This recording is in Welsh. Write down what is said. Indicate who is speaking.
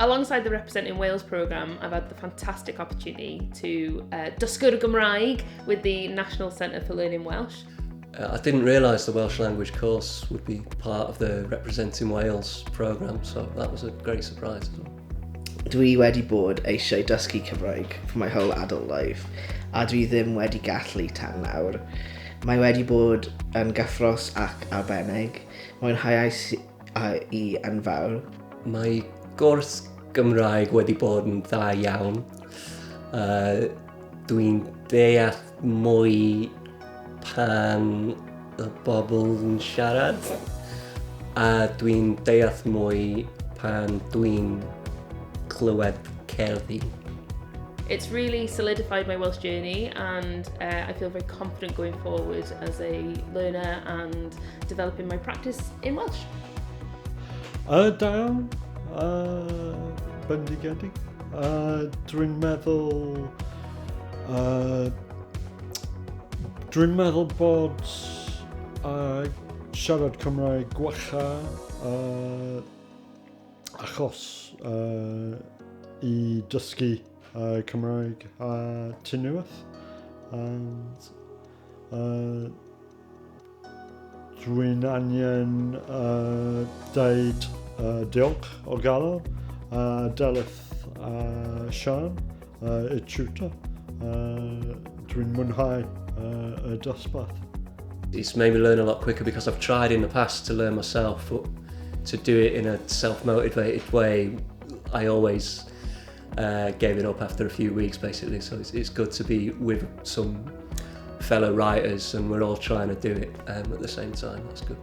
Speaker 1: Alongside the Representing Wales programme, I've had the fantastic opportunity to Dysgu Cymraeg with the National Centre for Learning Welsh.
Speaker 2: I didn't realise the Welsh language course would be part of the Representing Wales programme, so that was a great surprise as well.
Speaker 3: Dwi wedi bod eisiau dysgu Cymraeg for my whole adult life, a dwi ddim wedi gallu tan nawr. Mae wedi bod yn gyffros ac arbennig, mwynhauais I yn fawr.
Speaker 2: Mae gwrs Gymraeg wedi bod yn dda iawn. Dwi'n deall mwy pan y bobl yn siarad, a dwi'n deall mwy pan dwi'n clywed cerddi.
Speaker 1: It's really solidified my Welsh journey, and I feel very confident going forward as a learner and developing my practice in Welsh.
Speaker 4: Da iawn, bendigedig. Dwi'n meddwl bod siarad Cymraeg gwacha achos I dysgu Cymraeg a tinwyth. Dwi'n angen deud diolch o galon a Delyth a Sian, y tutor. Dwi'n mwynhau y dosbarth.
Speaker 2: It's made me learn a lot quicker because I've tried in the past to learn myself, but to do it in a self-motivated way, I always gave it up after a few weeks basically, so it's good to be with some fellow writers and we're all trying to do it at the same time. That's good.